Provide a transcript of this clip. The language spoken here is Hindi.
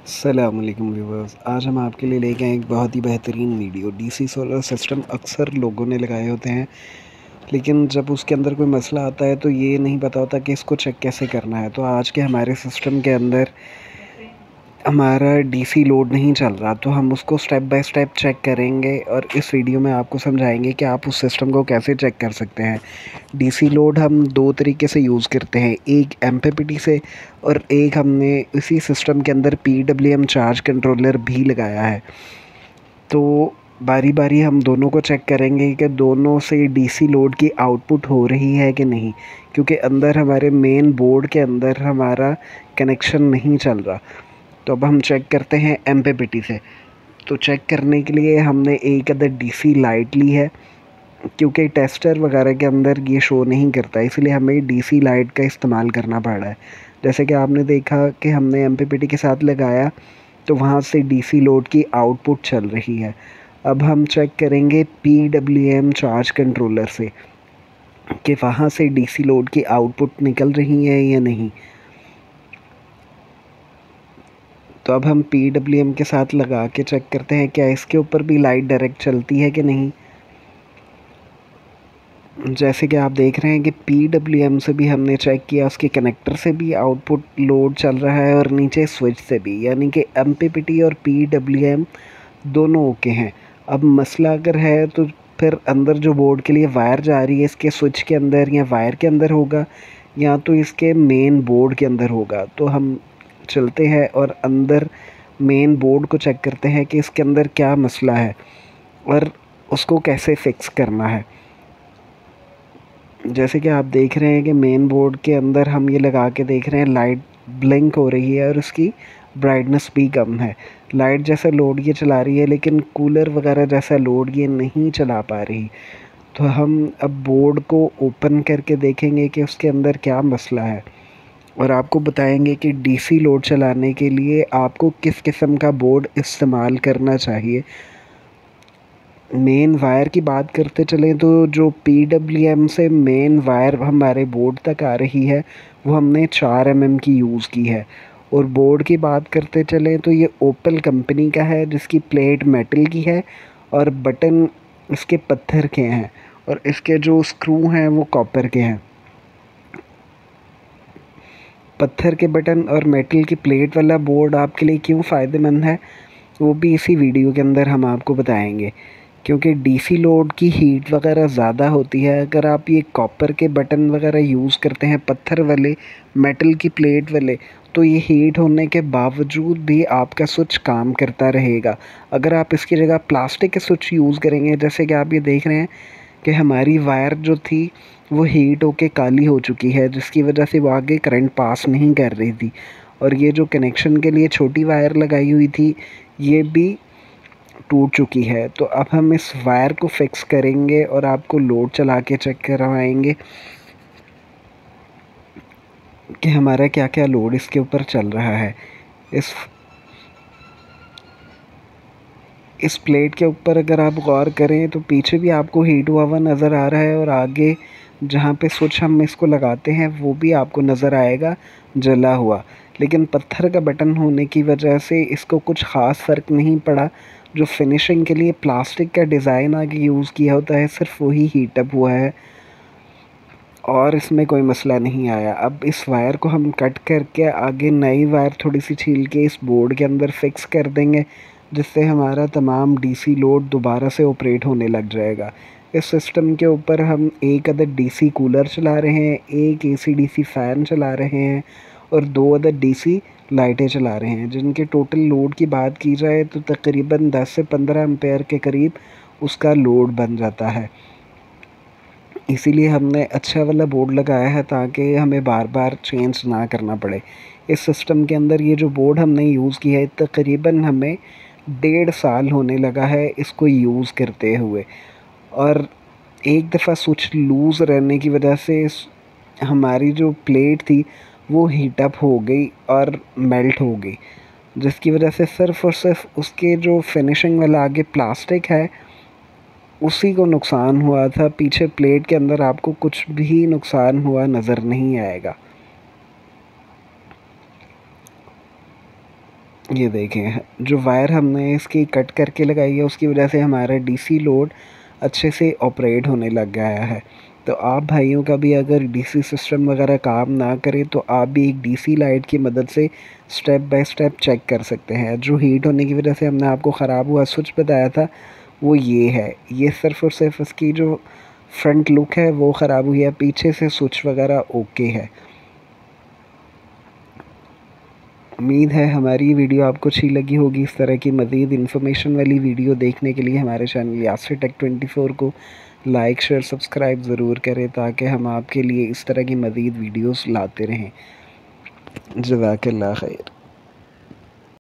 अस्सलामुअलैकुम व्यूवर्स। आज हम आपके लिए लेके आए एक बहुत ही बेहतरीन वीडियो। डीसी सोलर सिस्टम अक्सर लोगों ने लगाए होते हैं, लेकिन जब उसके अंदर कोई मसला आता है तो ये नहीं पता होता कि इसको चेक कैसे करना है। तो आज के हमारे सिस्टम के अंदर हमारा डीसी लोड नहीं चल रहा, तो हम उसको स्टेप बाय स्टेप चेक करेंगे और इस वीडियो में आपको समझाएंगे कि आप उस सिस्टम को कैसे चेक कर सकते हैं। डीसी लोड हम दो तरीके से यूज़ करते हैं, एक एमपीपीटी से और एक हमने इसी सिस्टम के अंदर पीडब्ल्यूएम चार्ज कंट्रोलर भी लगाया है। तो बारी बारी हम दोनों को चेक करेंगे कि दोनों से डीसी लोड की आउटपुट हो रही है कि नहीं, क्योंकि अंदर हमारे मेन बोर्ड के अंदर हमारा कनेक्शन नहीं चल रहा। तो अब हम चेक करते हैं एमपीपीटी से। तो चेक करने के लिए हमने एक अदर डीसी लाइट ली है, क्योंकि टेस्टर वगैरह के अंदर ये शो नहीं करता, इसलिए हमें डीसी लाइट का इस्तेमाल करना पड़ा है। जैसे कि आपने देखा कि हमने एमपीपीटी के साथ लगाया तो वहाँ से डीसी लोड की आउटपुट चल रही है। अब हम चेक करेंगे पीडब्ल्यूएम चार्ज कंट्रोलर से कि वहाँ से डीसी लोड की आउटपुट निकल रही है या नहीं। तो अब हम पीडब्ल्यूएम के साथ लगा के चेक करते हैं क्या इसके ऊपर भी लाइट डायरेक्ट चलती है कि नहीं। जैसे कि आप देख रहे हैं कि पीडब्ल्यूएम से भी हमने चेक किया, उसके कनेक्टर से भी आउटपुट लोड चल रहा है और नीचे स्विच से भी, यानी कि एमपीपीटी और पीडब्ल्यूएम दोनों ओके हैं। अब मसला अगर है तो फिर अंदर जो बोर्ड के लिए वायर जा रही है इसके स्विच के अंदर या वायर के अंदर होगा, या तो इसके मेन बोर्ड के अंदर होगा। तो हम चलते हैं और अंदर मेन बोर्ड को चेक करते हैं कि इसके अंदर क्या मसला है और उसको कैसे फिक्स करना है। जैसे कि आप देख रहे हैं कि मेन बोर्ड के अंदर हम ये लगा के देख रहे हैं, लाइट ब्लिंक हो रही है और उसकी ब्राइटनेस भी कम है। लाइट जैसा लोड ये चला रही है, लेकिन कूलर वगैरह जैसा लोड ये नहीं चला पा रही। तो हम अब बोर्ड को ओपन करके देखेंगे कि उसके अंदर क्या मसला है और आपको बताएंगे कि डीसी लोड चलाने के लिए आपको किस किस्म का बोर्ड इस्तेमाल करना चाहिए। मेन वायर की बात करते चलें तो जो पीडब्ल्यूएम से मेन वायर हमारे बोर्ड तक आ रही है वो हमने 4 एमएम की यूज़ की है। और बोर्ड की बात करते चलें तो ये ओपल कंपनी का है, जिसकी प्लेट मेटल की है और बटन इसके पत्थर के हैं और इसके जो स्क्रू हैं वो कॉपर के हैं। पत्थर के बटन और मेटल की प्लेट वाला बोर्ड आपके लिए क्यों फ़ायदेमंद है वो भी इसी वीडियो के अंदर हम आपको बताएंगे। क्योंकि डीसी लोड की हीट वगैरह ज़्यादा होती है अगर आप ये कॉपर के बटन वगैरह यूज़ करते हैं, पत्थर वाले, मेटल की प्लेट वाले, तो ये हीट होने के बावजूद भी आपका स्विच काम करता रहेगा। अगर आप इसकी जगह प्लास्टिक के स्विच यूज़ करेंगे, जैसे कि आप ये देख रहे हैं कि हमारी वायर जो थी वो हीट होके काली हो चुकी है, जिसकी वजह से वो आगे करंट पास नहीं कर रही थी। और ये जो कनेक्शन के लिए छोटी वायर लगाई हुई थी ये भी टूट चुकी है। तो अब हम इस वायर को फिक्स करेंगे और आपको लोड चला के चेक करवाएंगे कि हमारा क्या क्या लोड इसके ऊपर चल रहा है। इस प्लेट के ऊपर अगर आप गौर करें तो पीछे भी आपको हीट हुआ हुआ नज़र आ रहा है और आगे जहाँ पे स्विच हम इसको लगाते हैं वो भी आपको नज़र आएगा जला हुआ। लेकिन पत्थर का बटन होने की वजह से इसको कुछ ख़ास फ़र्क नहीं पड़ा। जो फिनिशिंग के लिए प्लास्टिक का डिज़ाइन आगे यूज़ किया होता है सिर्फ वही हीट अप हुआ है और इसमें कोई मसला नहीं आया। अब इस वायर को हम कट करके आगे नई वायर थोड़ी सी छील के इस बोर्ड के अंदर फिक्स कर देंगे, जिससे हमारा तमाम डीसी लोड दोबारा से ऑपरेट होने लग जाएगा। इस सिस्टम के ऊपर हम एक अदर डीसी कूलर चला रहे हैं, एक एसी डीसी फ़ैन चला रहे हैं और 2 अदर डीसी लाइटें चला रहे हैं, जिनके टोटल लोड की बात की जाए तो तकरीबन 10 से 15 एम्पेयर के करीब उसका लोड बन जाता है। इसीलिए हमने अच्छा वाला बोर्ड लगाया है ताकि हमें बार बार चेंज ना करना पड़े। इस सिस्टम के अंदर ये जो बोर्ड हमने यूज़ किया है तकरीबन हमें 1.5 साल होने लगा है इसको यूज़ करते हुए। और एक दफ़ा स्विच लूज़ रहने की वजह से हमारी जो प्लेट थी वो हीट अप हो गई और मेल्ट हो गई, जिसकी वजह से सिर्फ़ और सिर्फ उसके जो फिनिशिंग वाला आगे प्लास्टिक है उसी को नुकसान हुआ था। पीछे प्लेट के अंदर आपको कुछ भी नुकसान हुआ नज़र नहीं आएगा। ये देखें जो वायर हमने इसकी कट करके लगाई है उसकी वजह से हमारा डीसी लोड अच्छे से ऑपरेट होने लग गया है। तो आप भाइयों का भी अगर डीसी सिस्टम वगैरह काम ना करे तो आप भी एक डीसी लाइट की मदद से स्टेप बाय स्टेप चेक कर सकते हैं। जो हीट होने की वजह से हमने आपको ख़राब हुआ स्विच बताया था वो ये है। ये सिर्फ़ और सिर्फ इसकी जो फ्रंट लुक है वो ख़राब हुई है, पीछे से स्विच वगैरह ओके है। उम्मीद है हमारी वीडियो आपको अच्छी लगी होगी। इस तरह की मज़ीद इन्फॉर्मेशन वाली वीडियो देखने के लिए हमारे चैनल यासिर टेक 24 को लाइक शेयर सब्सक्राइब ज़रूर करें ताकि हम आपके लिए इस तरह की मज़ीद वीडियोस लाते रहें। जज़ाकल्लाह खैर।